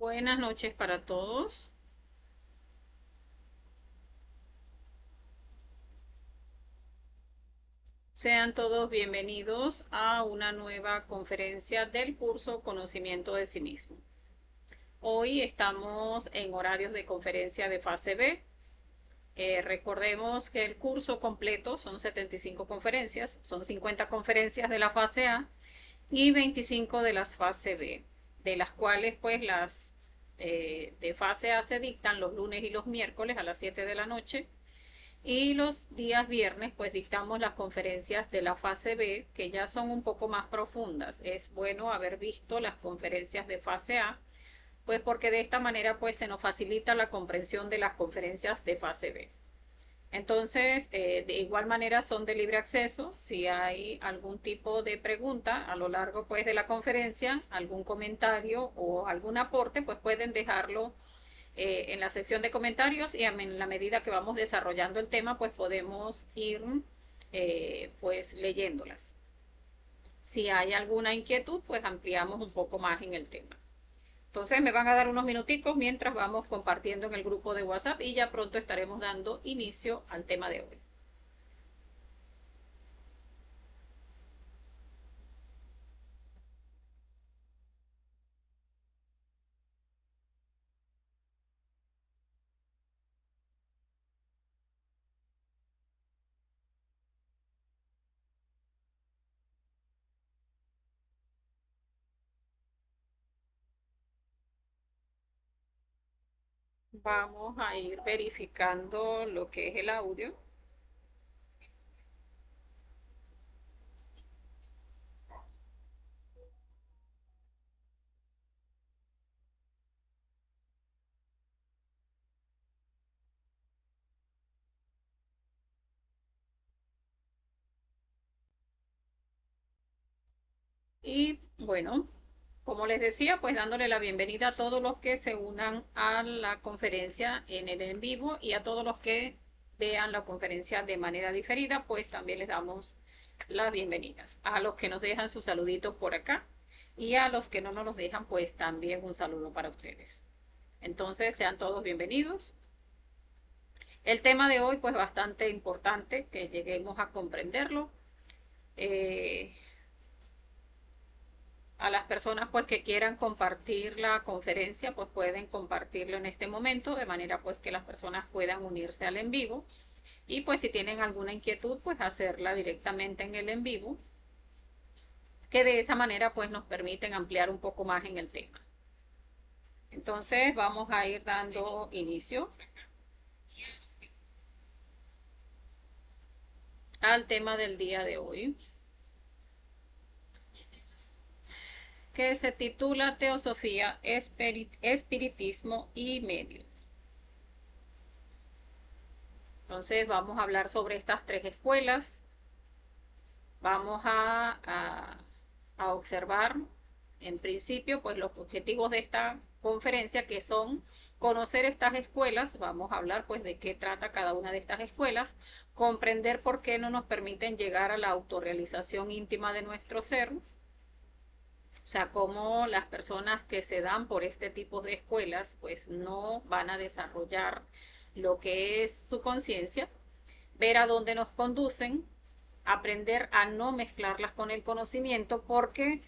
Buenas noches para todos. Sean todos bienvenidos a una nueva conferencia del curso Conocimiento de sí mismo. Hoy estamos en horarios de conferencia de fase B. Recordemos que el curso completo son 75 conferencias, son 50 conferencias de la fase A y 25 de las fase B, de las cuales pues las de fase A se dictan los lunes y los miércoles a las 7 de la noche. Y los días viernes, pues dictamos las conferencias de la fase B, que ya son un poco más profundas. Es bueno haber visto las conferencias de fase A, pues porque de esta manera pues se nos facilita la comprensión de las conferencias de fase B. Entonces, de igual manera son de libre acceso. Si hay algún tipo de pregunta a lo largo pues de la conferencia, algún comentario o algún aporte, pues pueden dejarlo en la sección de comentarios y en la medida que vamos desarrollando el tema, pues podemos ir pues leyéndolas. Si hay alguna inquietud, pues ampliamos un poco más en el tema. Entonces me van a dar unos minuticos mientras vamos compartiendo en el grupo de WhatsApp y ya pronto estaremos dando inicio al tema de hoy. Vamos a ir verificando lo que es el audio. Y bueno, como les decía, pues dándole la bienvenida a todos los que se unan a la conferencia en el en vivo y a todos los que vean la conferencia de manera diferida, pues también les damos las bienvenidas. A los que nos dejan sus saluditos por acá y a los que no nos los dejan, pues también un saludo para ustedes. Entonces, sean todos bienvenidos. El tema de hoy, pues bastante importante que lleguemos a comprenderlo. Eh, a las personas pues que quieran compartir la conferencia pues pueden compartirlo en este momento de manera pues que las personas puedan unirse al en vivo y pues si tienen alguna inquietud pues hacerla directamente en el en vivo, que de esa manera pues nos permiten ampliar un poco más en el tema. Entonces vamos a ir dando inicio al tema del día de hoy, que se titula Teosofía, Espiritismo y Medios. Entonces vamos a hablar sobre estas tres escuelas. Vamos a observar en principio pues los objetivos de esta conferencia, que son conocer estas escuelas. Vamos a hablar pues de qué trata cada una de estas escuelas, comprender por qué no nos permiten llegar a la autorrealización íntima de nuestro ser, o sea, cómo las personas que se dan por este tipo de escuelas pues no van a desarrollar lo que es su conciencia, ver a dónde nos conducen, aprender a no mezclarlas con el conocimiento, porque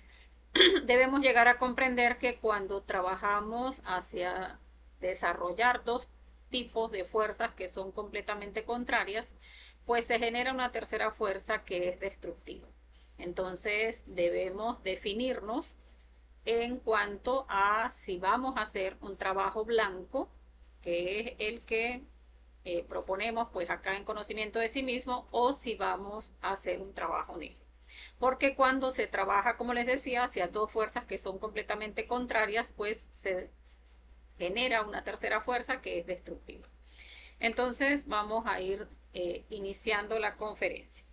debemos llegar a comprender que cuando trabajamos hacia desarrollar dos tipos de fuerzas que son completamente contrarias, pues se genera una tercera fuerza que es destructiva. Entonces debemos definirnos en cuanto a si vamos a hacer un trabajo blanco, que es el que proponemos pues acá en conocimiento de sí mismo, o si vamos a hacer un trabajo negro. Porque cuando se trabaja, como les decía, hacia dos fuerzas que son completamente contrarias, pues se genera una tercera fuerza que es destructiva. Entonces vamos a ir iniciando la conferencia,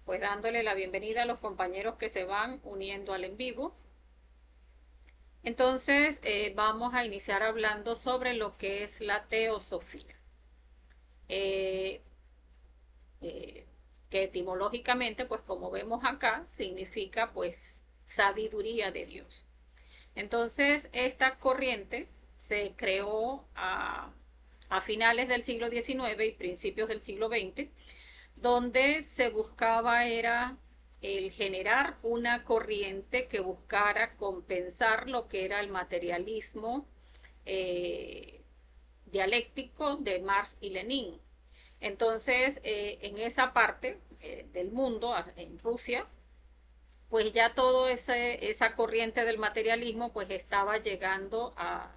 pues dándole la bienvenida a los compañeros que se van uniendo al en vivo. Entonces vamos a iniciar hablando sobre lo que es la teosofía. Eh, eh, que etimológicamente, pues como vemos acá, significa pues sabiduría de Dios. Entonces, esta corriente se creó a finales del siglo XIX y principios del siglo XX, donde se buscaba era el generar una corriente que buscara compensar lo que era el materialismo eh, dialéctico de Marx y Lenin. Entonces, en esa parte del mundo, en Rusia, pues ya toda esa corriente del materialismo pues estaba llevando a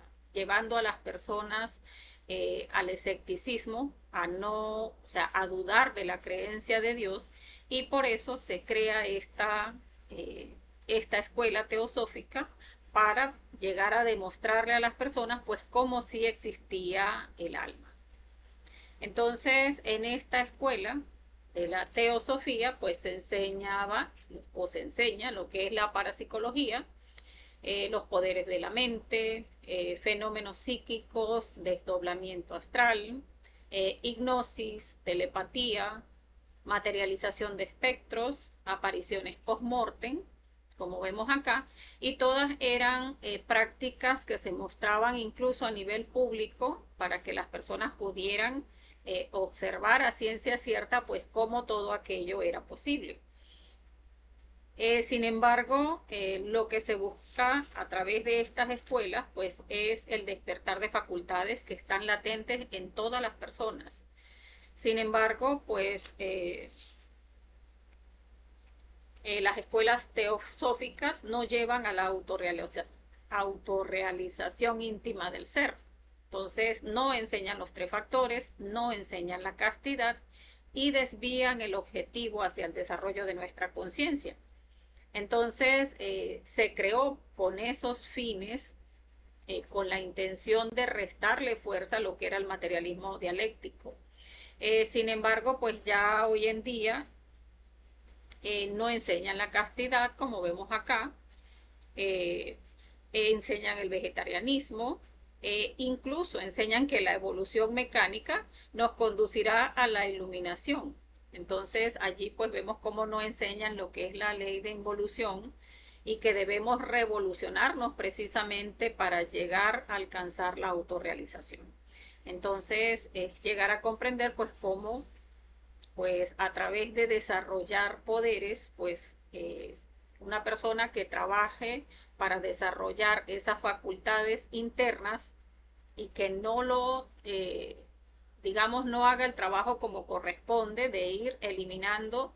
las personas al escepticismo, a no, o sea, a dudar de la creencia de Dios, y por eso se crea esta escuela teosófica para llegar a demostrarle a las personas pues cómo sí existía el alma. Entonces, en esta escuela de la teosofía, pues se enseñaba o se enseña lo que es la parapsicología, los poderes de la mente, fenómenos psíquicos, desdoblamiento astral, hipnosis, telepatía, materialización de espectros, apariciones post-mortem, como vemos acá, y todas eran prácticas que se mostraban incluso a nivel público para que las personas pudieran observar a ciencia cierta pues cómo todo aquello era posible. Sin embargo, lo que se busca a través de estas escuelas pues es el despertar de facultades que están latentes en todas las personas. Sin embargo, pues las escuelas teosóficas no llevan a la autorrealización íntima del ser. Entonces, no enseñan los tres factores, no enseñan la castidad y desvían el objetivo hacia el desarrollo de nuestra conciencia. Entonces, se creó con esos fines, con la intención de restarle fuerza a lo que era el materialismo dialéctico. Sin embargo, pues ya hoy en día no enseñan la castidad, como vemos acá, eh, enseñan el vegetarianismo, incluso enseñan que la evolución mecánica nos conducirá a la iluminación. Entonces allí pues vemos cómo no enseñan lo que es la ley de involución y que debemos revolucionarnos precisamente para llegar a alcanzar la autorrealización. Entonces es llegar a comprender pues cómo pues a través de desarrollar poderes, pues una persona que trabaje para desarrollar esas facultades internas y que no digamos, no haga el trabajo como corresponde de ir eliminando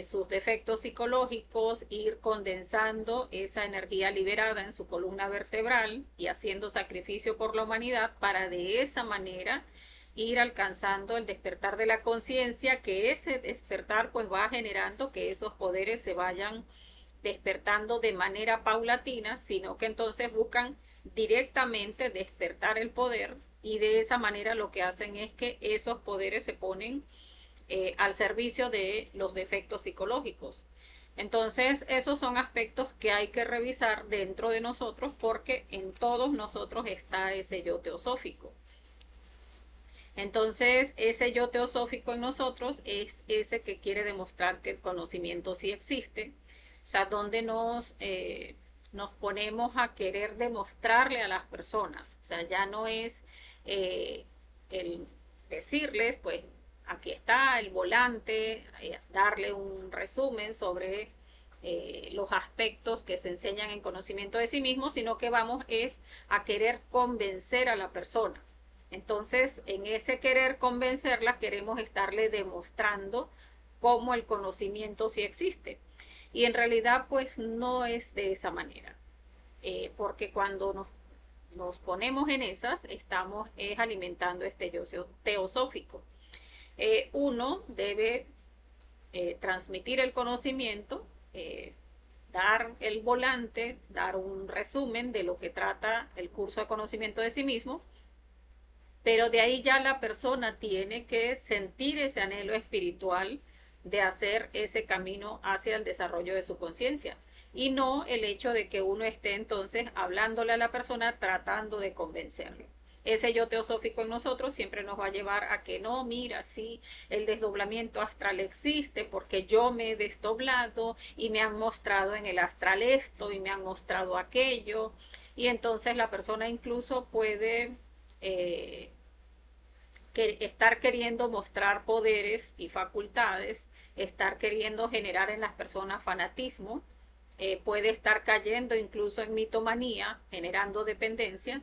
sus defectos psicológicos, ir condensando esa energía liberada en su columna vertebral y haciendo sacrificio por la humanidad para de esa manera ir alcanzando el despertar de la conciencia, que ese despertar pues va generando que esos poderes se vayan despertando de manera paulatina, sino que entonces buscan directamente despertar el poder y de esa manera lo que hacen es que esos poderes se ponen al servicio de los defectos psicológicos. Entonces, esos son aspectos que hay que revisar dentro de nosotros porque en todos nosotros está ese yo teosófico. Entonces, ese yo teosófico en nosotros es ese que quiere demostrar que el conocimiento sí existe, o sea, donde nos ponemos a querer demostrarle a las personas, o sea, ya no es el decirles, pues, aquí está el volante, darle un resumen sobre los aspectos que se enseñan en conocimiento de sí mismo, sino que vamos es a querer convencer a la persona. Entonces, en ese querer convencerla, queremos estarle demostrando cómo el conocimiento sí existe. Y en realidad, pues no es de esa manera. Porque cuando nos ponemos en esas, estamos alimentando este yo teosófico. Uno debe transmitir el conocimiento, dar el volante, dar un resumen de lo que trata el curso de conocimiento de sí mismo, pero de ahí ya la persona tiene que sentir ese anhelo espiritual de hacer ese camino hacia el desarrollo de su conciencia y no el hecho de que uno esté entonces hablándole a la persona tratando de convencerlo. ese yo teosófico en nosotros siempre nos va a llevar a que no, mira, sí, el desdoblamiento astral existe porque yo me he desdoblado y me han mostrado en el astral esto y me han mostrado aquello. Y entonces la persona incluso puede estar queriendo mostrar poderes y facultades, estar queriendo generar en las personas fanatismo, puede estar cayendo incluso en mitomanía, generando dependencia,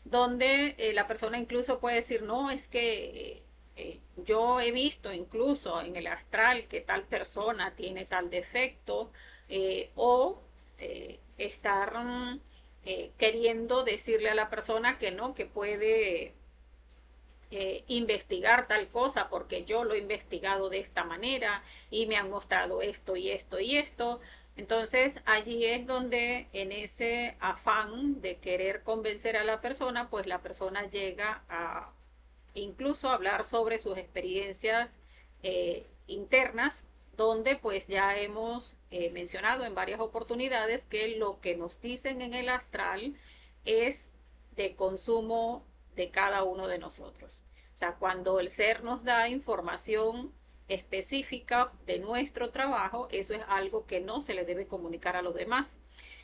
donde la persona incluso puede decir, no, es que yo he visto incluso en el astral que tal persona tiene tal defecto, o estar queriendo decirle a la persona que no, que puede investigar tal cosa porque yo lo he investigado de esta manera y me han mostrado esto y esto y esto. Entonces allí es donde en ese afán de querer convencer a la persona, pues la persona llega a incluso hablar sobre sus experiencias internas, donde pues ya hemos mencionado en varias oportunidades que lo que nos dicen en el astral es de consumo de cada uno de nosotros. O sea, cuando el ser nos da información específica de nuestro trabajo, eso es algo que no se le debe comunicar a los demás.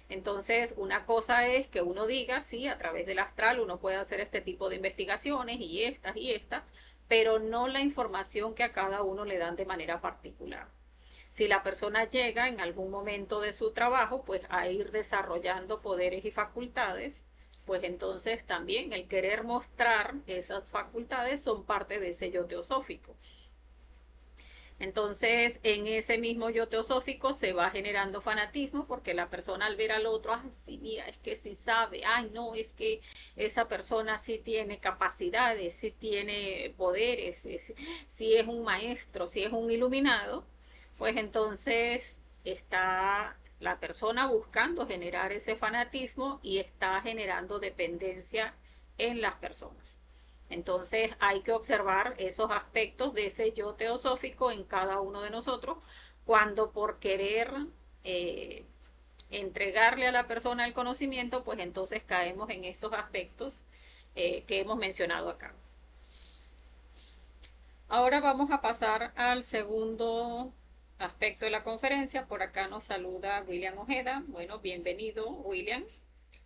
Entonces, una cosa es que uno diga, sí, a través del astral uno puede hacer este tipo de investigaciones y estas, pero no la información que a cada uno le dan de manera particular. Si la persona llega en algún momento de su trabajo, pues a ir desarrollando poderes y facultades, pues entonces también el querer mostrar esas facultades son parte de ese yo teosófico. Entonces, en ese mismo yo teosófico se va generando fanatismo porque la persona al ver al otro, ah, sí, mira, es que sí sabe, ay, no, es que esa persona sí tiene capacidades, sí tiene poderes, sí es un maestro, sí es un iluminado, pues entonces está la persona buscando generar ese fanatismo y está generando dependencia en las personas. Entonces hay que observar esos aspectos de ese yo teosófico en cada uno de nosotros cuando por querer eh, entregarle a la persona el conocimiento, pues entonces caemos en estos aspectos que hemos mencionado acá. Ahora vamos a pasar al segundo aspecto de la conferencia. Por acá nos saluda William Ojeda. Bueno, bienvenido, William.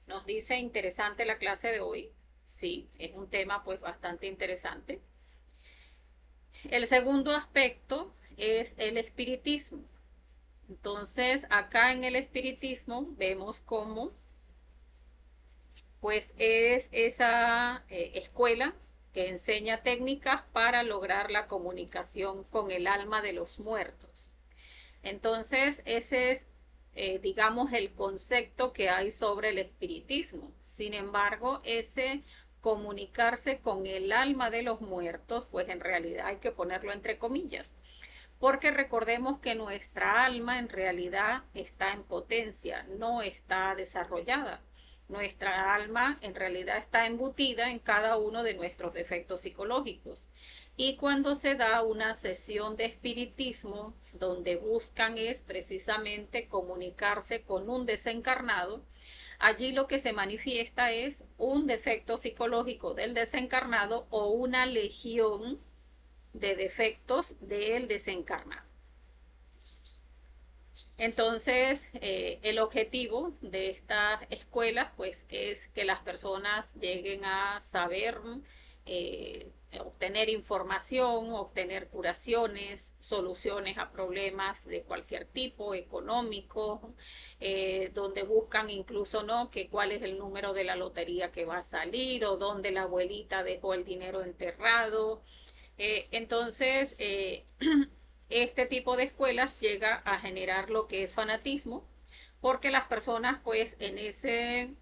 Nos dice interesante la clase de hoy. Sí, es un tema pues bastante interesante. El segundo aspecto es el espiritismo. Entonces, acá en el espiritismo vemos cómo pues es esa escuela que enseña técnicas para lograr la comunicación con el alma de los muertos. Entonces, ese es, digamos, el concepto que hay sobre el espiritismo. Sin embargo, ese comunicarse con el alma de los muertos, pues en realidad hay que ponerlo entre comillas, porque recordemos que nuestra alma en realidad está en potencia, no está desarrollada. Nuestra alma en realidad está embutida en cada uno de nuestros defectos psicológicos. Y cuando se da una sesión de espiritismo, donde buscan es precisamente comunicarse con un desencarnado, allí lo que se manifiesta es un defecto psicológico del desencarnado o una legión de defectos del desencarnado. Entonces, el objetivo de estas escuelas, pues, es que las personas lleguen a saber, obtener información, obtener curaciones, soluciones a problemas de cualquier tipo, económicos, donde buscan incluso, ¿no?, que cuál es el número de la lotería que va a salir o dónde la abuelita dejó el dinero enterrado. Entonces, este tipo de escuelas llega a generar lo que es fanatismo, porque las personas pues en ese,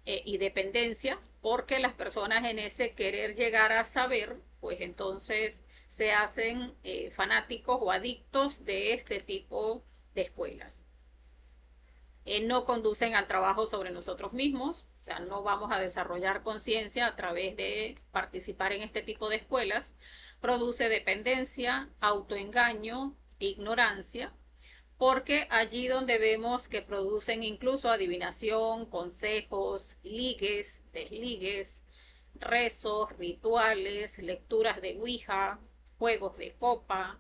y dependencia, porque las personas en ese querer llegar a saber, pues entonces se hacen fanáticos o adictos de este tipo de escuelas. No conducen al trabajo sobre nosotros mismos, o sea, no vamos a desarrollar conciencia a través de participar en este tipo de escuelas. Produce dependencia, autoengaño, ignorancia, porque allí donde vemos que producen incluso adivinación, consejos, ligues, desligues, rezos, rituales, lecturas de Ouija, juegos de copa,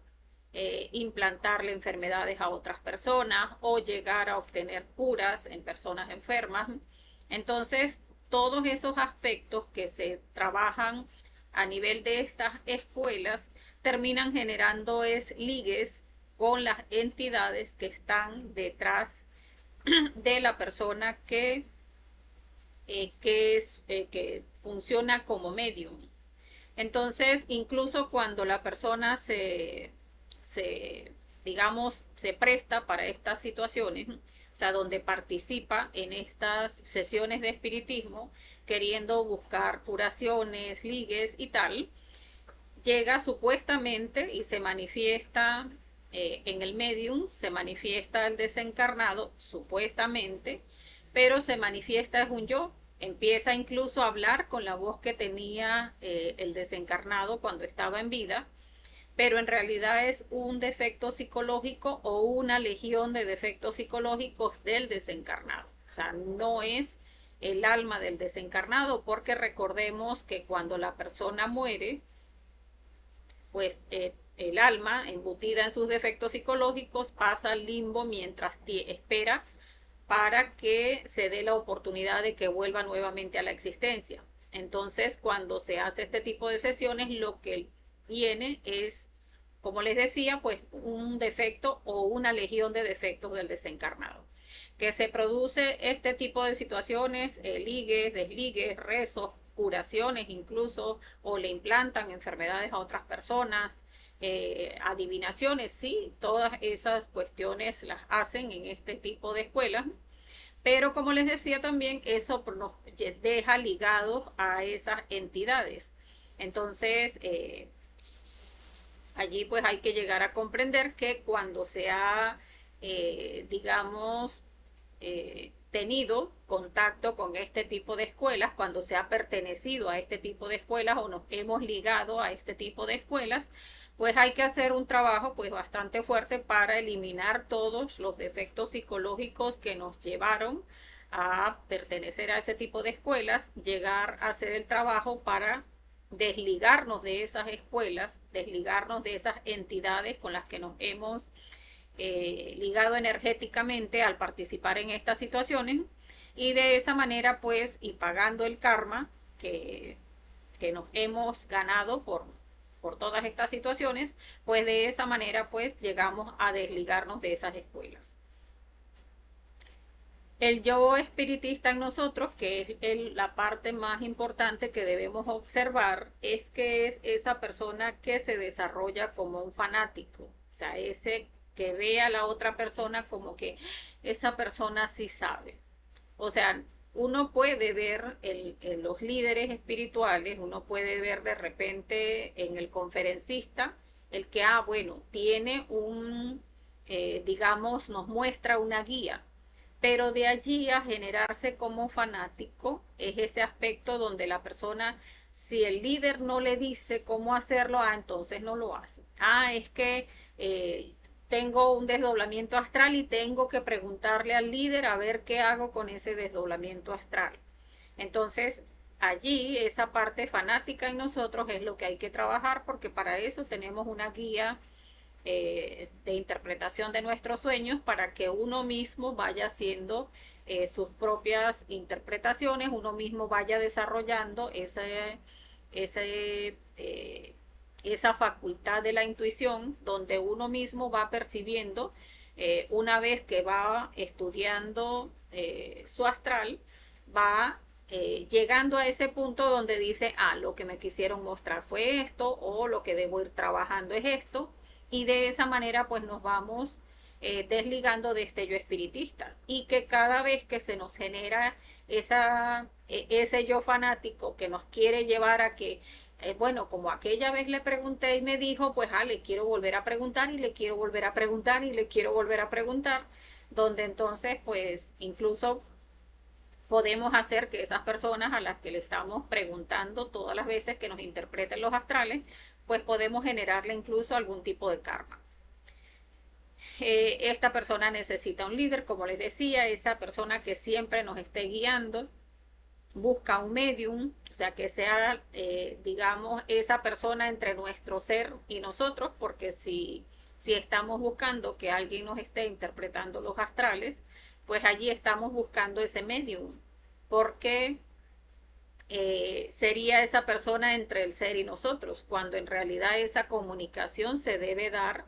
implantarle enfermedades a otras personas o llegar a obtener curas en personas enfermas. Entonces, todos esos aspectos que se trabajan a nivel de estas escuelas terminan generando ligues con las entidades que están detrás de la persona que funciona como medium. Entonces, incluso cuando la persona digamos, se presta para estas situaciones, o sea, donde participa en estas sesiones de espiritismo, queriendo buscar curaciones, ligues y tal, llega supuestamente y se manifiesta en el medium, se manifiesta el desencarnado, supuestamente, pero se manifiesta es un yo. Empieza incluso a hablar con la voz que tenía el desencarnado cuando estaba en vida, pero en realidad es un defecto psicológico o una legión de defectos psicológicos del desencarnado. O sea, no es el alma del desencarnado, porque recordemos que cuando la persona muere, pues el alma, embutida en sus defectos psicológicos, pasa al limbo mientras espera para que se dé la oportunidad de que vuelva nuevamente a la existencia. Entonces, cuando se hace este tipo de sesiones, lo que viene es, como les decía, pues un defecto o una legión de defectos del desencarnado. Que se produce este tipo de situaciones, ligues, desligues, rezos, curaciones incluso, o le implantan enfermedades a otras personas, adivinaciones, sí, todas esas cuestiones las hacen en este tipo de escuelas, pero como les decía también, eso nos deja ligados a esas entidades. Entonces, allí pues hay que llegar a comprender que cuando se ha, digamos, tenido contacto con este tipo de escuelas, cuando se ha pertenecido a este tipo de escuelas o nos hemos ligado a este tipo de escuelas, pues hay que hacer un trabajo pues bastante fuerte para eliminar todos los defectos psicológicos que nos llevaron a pertenecer a ese tipo de escuelas, llegar a hacer el trabajo para desligarnos de esas escuelas, desligarnos de esas entidades con las que nos hemos ligado energéticamente al participar en estas situaciones, y de esa manera pues y pagando el karma que nos hemos ganado por todas estas situaciones, pues de esa manera pues llegamos a desligarnos de esas escuelas. El yo espiritista en nosotros, que es la parte más importante que debemos observar, es que es esa persona que se desarrolla como un fanático, o sea, ese que ve a la otra persona como que esa persona sí sabe. O sea, uno puede ver en los líderes espirituales, uno puede ver de repente en el conferencista, el que, bueno, tiene digamos, nos muestra una guía, pero de allí a generarse como fanático es ese aspecto donde la persona, si el líder no le dice cómo hacerlo, entonces no lo hace. Es que tengo un desdoblamiento astral y tengo que preguntarle al líder a ver qué hago con ese desdoblamiento astral. Entonces, allí esa parte fanática en nosotros es lo que hay que trabajar, porque para eso tenemos una guía de interpretación de nuestros sueños, para que uno mismo vaya haciendo sus propias interpretaciones, uno mismo vaya desarrollando esa facultad de la intuición, donde uno mismo va percibiendo, una vez que va estudiando su astral, va llegando a ese punto donde dice, lo que me quisieron mostrar fue esto, o lo que debo ir trabajando es esto, y de esa manera pues nos vamos desligando de este yo espiritista, y que cada vez que se nos genera ese yo fanático que nos quiere llevar a que, bueno, como aquella vez le pregunté y me dijo, pues le quiero volver a preguntar y le quiero volver a preguntar y le quiero volver a preguntar, donde entonces pues incluso podemos hacer que esas personas a las que le estamos preguntando todas las veces que nos interpreten los astrales, pues podemos generarle incluso algún tipo de karma. Esta persona necesita un líder, como les decía, esa persona que siempre nos esté guiando, busca un medium, o sea, que sea, digamos, esa persona entre nuestro ser y nosotros, porque si estamos buscando que alguien nos esté interpretando los astrales, pues allí estamos buscando ese medium, porque sería esa persona entre el ser y nosotros, cuando en realidad esa comunicación se debe dar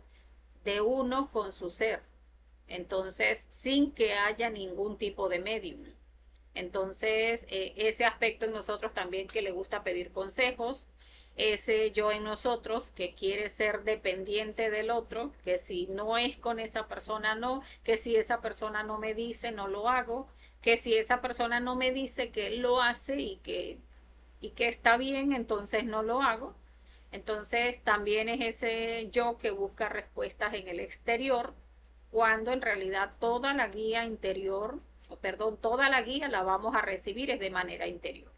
de uno con su ser, entonces sin que haya ningún tipo de medium. Entonces, ese aspecto en nosotros también que le gusta pedir consejos, ese yo en nosotros que quiere ser dependiente del otro, que si no es con esa persona no, que si esa persona no me dice no lo hago, que si esa persona no me dice que él lo hace y que está bien, entonces no lo hago. Entonces también es ese yo que busca respuestas en el exterior, cuando en realidad toda la guía interior, perdón, toda la guía la vamos a recibir es de manera interior.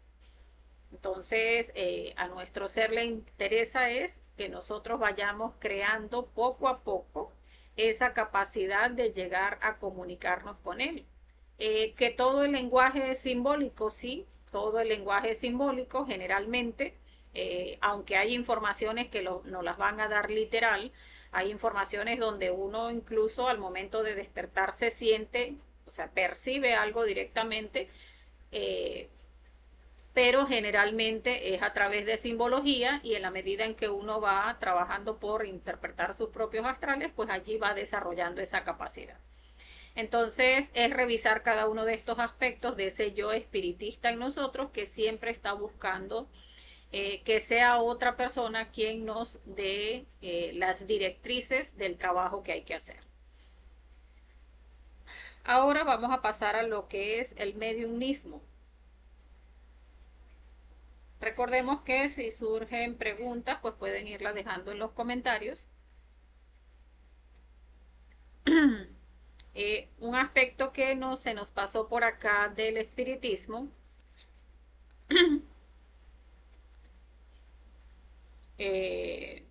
Entonces, a nuestro ser le interesa es que nosotros vayamos creando poco a poco esa capacidad de llegar a comunicarnos con él. Que todo el lenguaje es simbólico, sí, todo el lenguaje es simbólico generalmente, aunque hay informaciones que nos las van a dar literal, hay informaciones donde uno incluso al momento de despertar se siente, o sea, percibe algo directamente, eh, pero generalmente es a través de simbología y en la medida en que uno va trabajando por interpretar sus propios astrales, pues allí va desarrollando esa capacidad. Entonces es revisar cada uno de estos aspectos de ese yo espiritista en nosotros que siempre está buscando que sea otra persona quien nos dé las directrices del trabajo que hay que hacer. Ahora vamos a pasar a lo que es el mediumismo. Recordemos que si surgen preguntas, pues pueden irlas dejando en los comentarios. Un aspecto que no se nos pasó por acá del espiritismo, eh,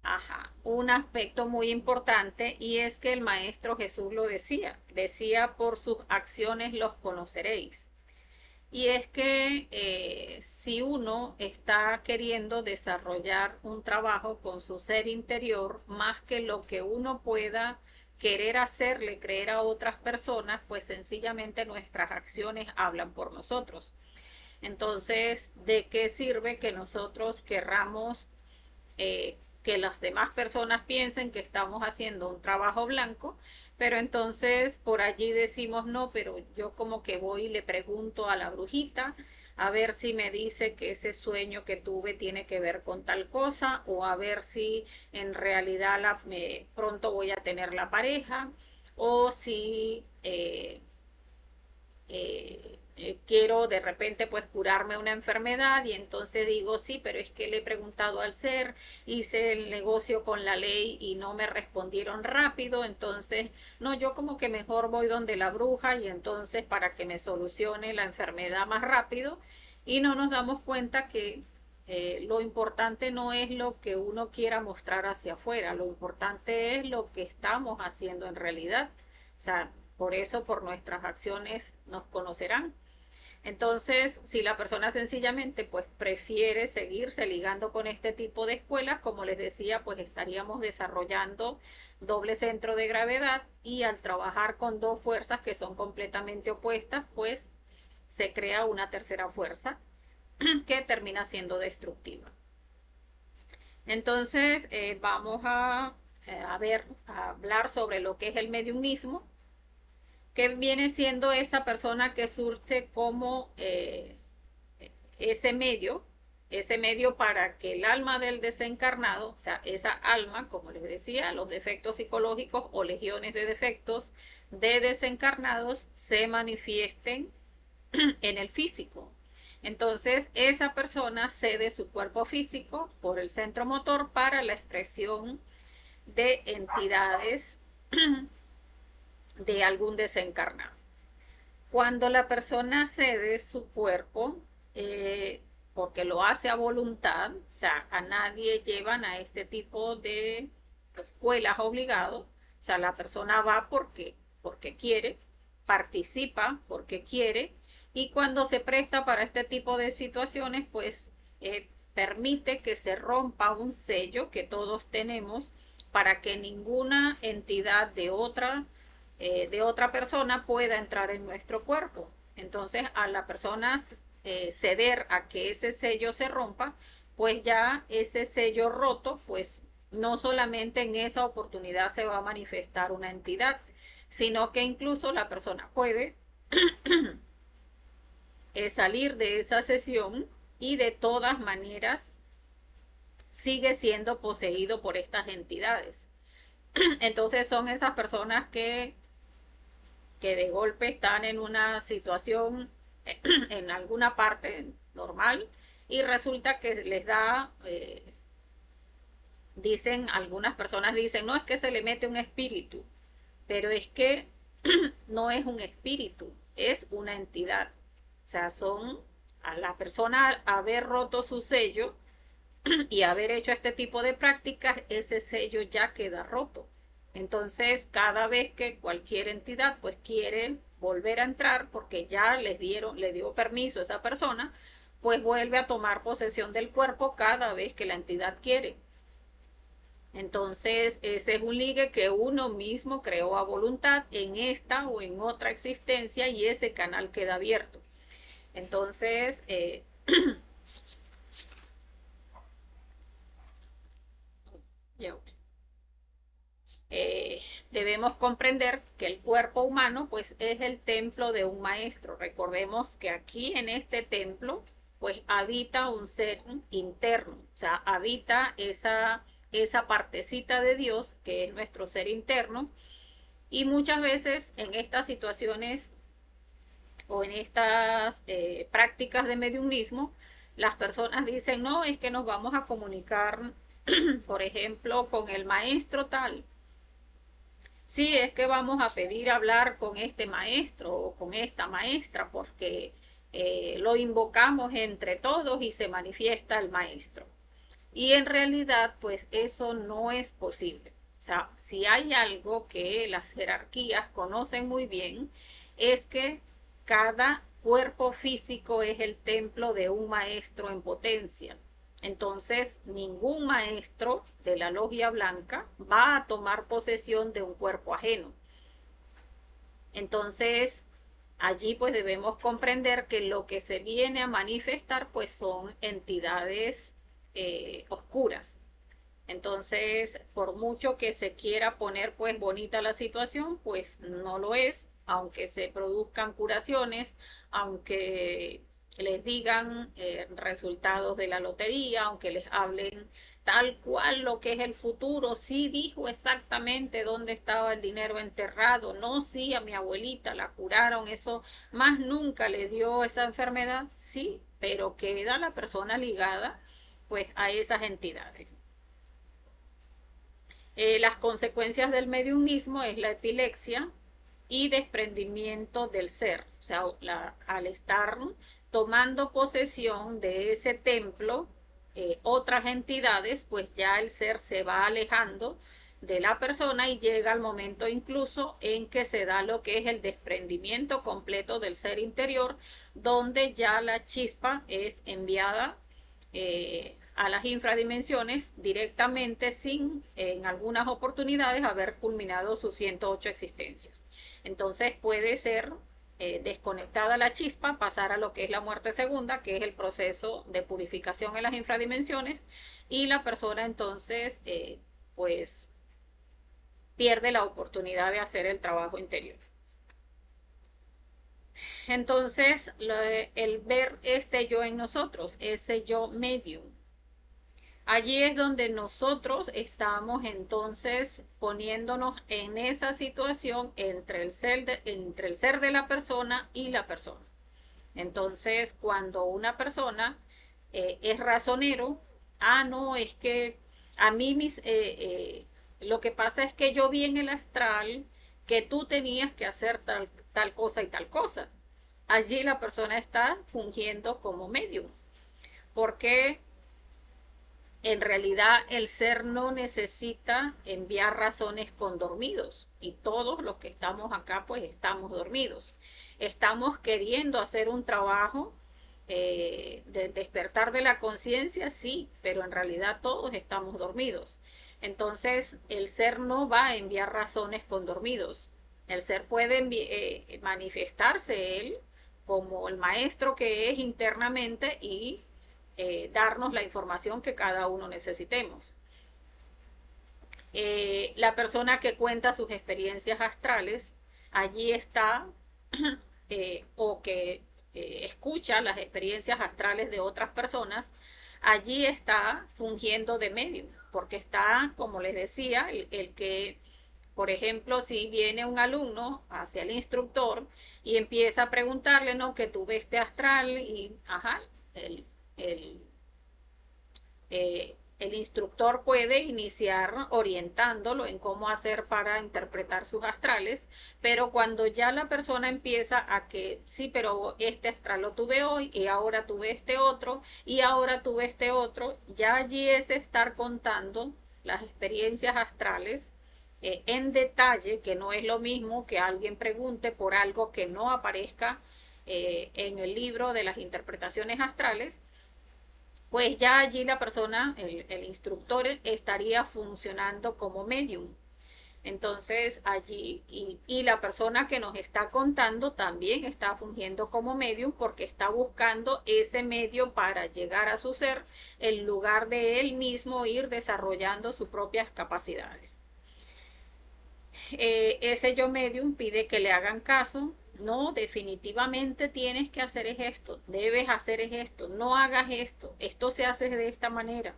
ajá, un aspecto muy importante y es que el Maestro Jesús lo decía por sus acciones los conoceréis. Y es que si uno está queriendo desarrollar un trabajo con su ser interior, más que lo que uno pueda querer hacerle creer a otras personas, pues sencillamente nuestras acciones hablan por nosotros. Entonces, ¿de qué sirve que nosotros querramos que las demás personas piensen que estamos haciendo un trabajo blanco, pero entonces por allí decimos no, pero yo como que voy y le pregunto a la brujita a ver si me dice que ese sueño que tuve tiene que ver con tal cosa o a ver si en realidad pronto voy a tener la pareja o si quiero de repente pues curarme una enfermedad y entonces digo sí, pero es que le he preguntado al ser, hice el negocio con la ley y no me respondieron rápido, entonces no, yo como que mejor voy donde la bruja y entonces para que me solucione la enfermedad más rápido y no nos damos cuenta que lo importante no es lo que uno quiera mostrar hacia afuera, lo importante es lo que estamos haciendo en realidad. O sea, por eso, por nuestras acciones nos conocerán. Entonces, si la persona sencillamente pues prefiere seguirse ligando con este tipo de escuelas, como les decía, pues estaríamos desarrollando doble centro de gravedad y al trabajar con dos fuerzas que son completamente opuestas, pues se crea una tercera fuerza que termina siendo destructiva. Entonces, vamos a hablar sobre lo que es el mediumismo, que viene siendo esa persona que surge como ese medio para que el alma del desencarnado, o sea, esa alma, como les decía, los defectos psicológicos o legiones de defectos de desencarnados se manifiesten en el físico. Entonces, esa persona cede su cuerpo físico por el centro motor para la expresión de entidades de algún desencarnado. Cuando la persona cede su cuerpo, porque lo hace a voluntad, o sea, a nadie llevan a este tipo de escuelas obligado, o sea, la persona va porque quiere, participa porque quiere, y cuando se presta para este tipo de situaciones, pues permite que se rompa un sello que todos tenemos para que ninguna entidad de otra persona pueda entrar en nuestro cuerpo. Entonces, a la persona ceder a que ese sello se rompa, pues ya ese sello roto, pues no solamente en esa oportunidad se va a manifestar una entidad, sino que incluso la persona puede salir de esa sesión y de todas maneras sigue siendo poseído por estas entidades. Entonces son esas personas que de golpe están en una situación en alguna parte normal y resulta que les da, dicen, algunas personas dicen, no es que se le mete un espíritu, pero es que no es un espíritu, es una entidad. O sea, son a la persona haber roto su sello y haber hecho este tipo de prácticas, ese sello ya queda roto. Entonces, cada vez que cualquier entidad pues quiere volver a entrar porque ya le dio permiso a esa persona, pues vuelve a tomar posesión del cuerpo cada vez que la entidad quiere. Entonces, ese es un ligue que uno mismo creó a voluntad en esta o en otra existencia y ese canal queda abierto. Entonces, ya, debemos comprender que el cuerpo humano pues es el templo de un maestro. Recordemos que aquí en este templo pues habita un ser interno, o sea, habita esa partecita de Dios que es nuestro ser interno y muchas veces en estas situaciones o en estas prácticas de mediumismo, las personas dicen, no, es que nos vamos a comunicar, por ejemplo, con el maestro tal. Sí, es que vamos a pedir hablar con este maestro o con esta maestra porque lo invocamos entre todos y se manifiesta el maestro. Y en realidad, pues eso no es posible. O sea, si hay algo que las jerarquías conocen muy bien, es que cada cuerpo físico es el templo de un maestro en potencia. Entonces, ningún maestro de la logia blanca va a tomar posesión de un cuerpo ajeno. Entonces, allí pues debemos comprender que lo que se viene a manifestar pues son entidades oscuras. Entonces, por mucho que se quiera poner pues bonita la situación, pues no lo es, aunque se produzcan curaciones, aunque les digan resultados de la lotería, aunque les hablen tal cual lo que es el futuro, sí dijo exactamente dónde estaba el dinero enterrado, no, sí, a mi abuelita la curaron, eso más nunca le dio esa enfermedad, sí, pero queda la persona ligada pues a esas entidades. Las consecuencias del mediumismo es la epilepsia y desprendimiento del ser. O sea, al estar tomando posesión de ese templo, otras entidades, pues ya el ser se va alejando de la persona y llega al momento incluso en que se da lo que es el desprendimiento completo del ser interior, donde ya la chispa es enviada a las infradimensiones directamente sin en algunas oportunidades haber culminado sus 108 existencias. Entonces puede ser desconectada la chispa, pasar a lo que es la muerte segunda, que es el proceso de purificación en las infradimensiones, y la persona entonces pues pierde la oportunidad de hacer el trabajo interior. Entonces, el ver este yo en nosotros, ese yo medium, allí es donde nosotros estamos entonces poniéndonos en esa situación entre el ser de la persona y la persona. Entonces, cuando una persona es razonero, no, es que a mí lo que pasa es que yo vi en el astral que tú tenías que hacer tal cosa y tal cosa. Allí la persona está fungiendo como medium, porque en realidad el ser no necesita enviar razones con dormidos y todos los que estamos acá pues estamos dormidos. Estamos queriendo hacer un trabajo del despertar de la conciencia, sí, pero en realidad todos estamos dormidos. Entonces el ser no va a enviar razones con dormidos. El ser puede manifestarse él como el maestro que es internamente y darnos la información que cada uno necesitemos. La persona que cuenta sus experiencias astrales, allí está, o que escucha las experiencias astrales de otras personas, allí está fungiendo de medium, porque está, como les decía, el que, por ejemplo, si viene un alumno hacia el instructor y empieza a preguntarle, ¿no? Que tú ves este astral y, ajá, el el instructor puede iniciar orientándolo en cómo hacer para interpretar sus astrales, pero cuando ya la persona empieza a que, sí, pero este astral lo tuve hoy y ahora tuve este otro y ahora tuve este otro, ya allí es estar contando las experiencias astrales en detalle, que no es lo mismo que alguien pregunte por algo que no aparezca en el libro de las interpretaciones astrales, pues ya allí la persona, el instructor, estaría funcionando como medium. Entonces allí, y la persona que nos está contando también está fungiendo como medium porque está buscando ese medio para llegar a su ser, en lugar de él mismo ir desarrollando sus propias capacidades. Ese yo medium pide que le hagan caso. No, definitivamente tienes que hacer es esto, debes hacer es esto, no hagas esto se hace de esta manera.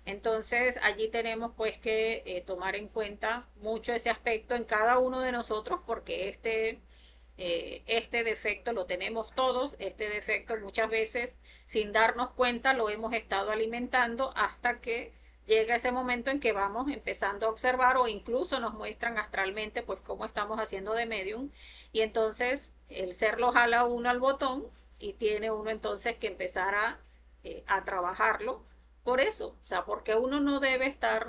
Entonces allí tenemos pues que tomar en cuenta mucho ese aspecto en cada uno de nosotros porque este defecto lo tenemos todos, este defecto muchas veces sin darnos cuenta lo hemos estado alimentando hasta que llega ese momento en que vamos empezando a observar o incluso nos muestran astralmente pues cómo estamos haciendo de medium y entonces el ser lo jala uno al botón y tiene uno entonces que empezar a trabajarlo por eso, o sea, porque uno no debe estar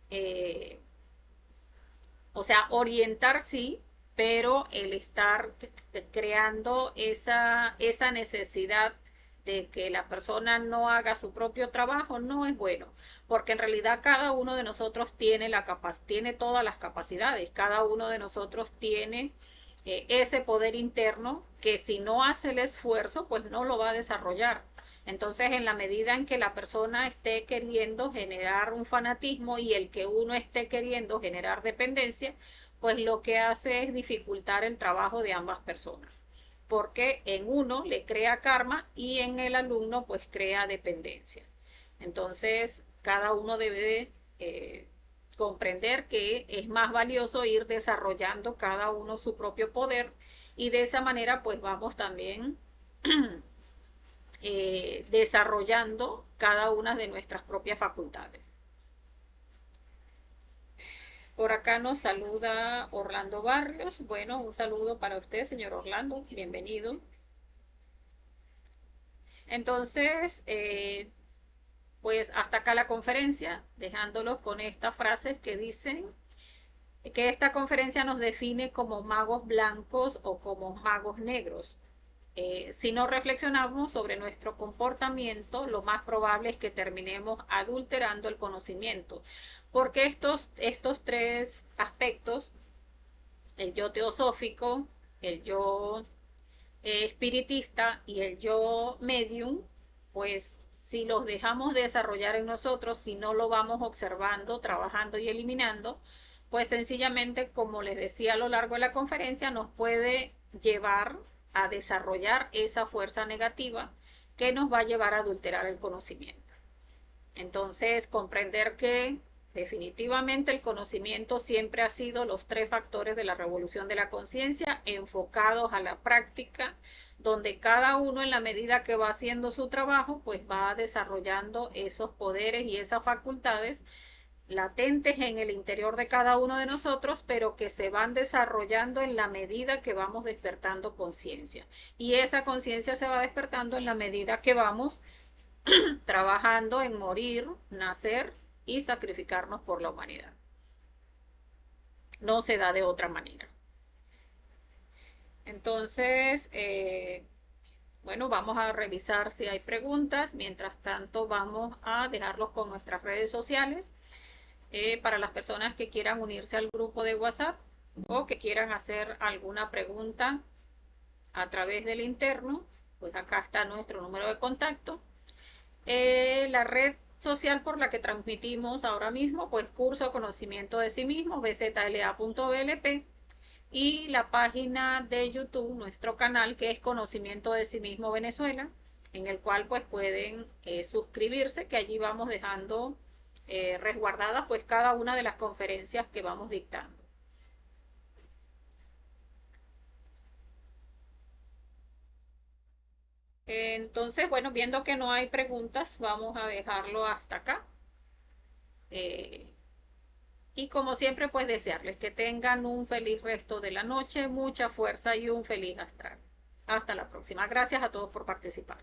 eh, o sea, orientar sí, pero el estar creando esa necesidad de que la persona no haga su propio trabajo no es bueno, porque en realidad cada uno de nosotros tiene tiene todas las capacidades, cada uno de nosotros tiene ese poder interno que si no hace el esfuerzo, pues no lo va a desarrollar. Entonces, en la medida en que la persona esté queriendo generar un fanatismo y el que uno esté queriendo generar dependencia, pues lo que hace es dificultar el trabajo de ambas personas. Porque en uno le crea karma y en el alumno pues crea dependencia. Entonces, cada uno debe comprender que es más valioso ir desarrollando cada uno su propio poder y de esa manera pues vamos también desarrollando cada una de nuestras propias facultades. Por acá nos saluda Orlando Barrios. Bueno, un saludo para usted, señor Orlando. Bienvenido. Entonces, pues hasta acá la conferencia, dejándolos con estas frases que dicen que esta conferencia nos define como magos blancos o como magos negros. Si no reflexionamos sobre nuestro comportamiento, lo más probable es que terminemos adulterando el conocimiento, porque estos tres aspectos, el yo teosófico, el yo espiritista y el yo medium, pues si los dejamos desarrollar en nosotros, si no lo vamos observando, trabajando y eliminando, pues sencillamente, como les decía a lo largo de la conferencia, nos puede llevar a desarrollar esa fuerza negativa que nos va a llevar a adulterar el conocimiento. Entonces, comprender que definitivamente el conocimiento siempre ha sido los tres factores de la revolución de la conciencia enfocados a la práctica, donde cada uno en la medida que va haciendo su trabajo, pues va desarrollando esos poderes y esas facultades latentes en el interior de cada uno de nosotros, pero que se van desarrollando en la medida que vamos despertando conciencia. Y esa conciencia se va despertando en la medida que vamos trabajando en morir, nacer y sacrificarnos por la humanidad. No se da de otra manera. Entonces, bueno, vamos a revisar si hay preguntas. Mientras tanto, vamos a dejarlos con nuestras redes sociales. Para las personas que quieran unirse al grupo de WhatsApp o que quieran hacer alguna pregunta a través del interno, pues acá está nuestro número de contacto. La red social por la que transmitimos ahora mismo, pues curso de conocimiento de sí mismo, bzla.blp, y la página de YouTube, nuestro canal, que es Conocimiento de sí mismo Venezuela, en el cual pues pueden suscribirse, que allí vamos dejando resguardadas pues cada una de las conferencias que vamos dictando. Entonces, bueno, viendo que no hay preguntas, vamos a dejarlo hasta acá. Eh, y como siempre, pues desearles que tengan un feliz resto de la noche, mucha fuerza y un feliz astral. Hasta la próxima. Gracias a todos por participar.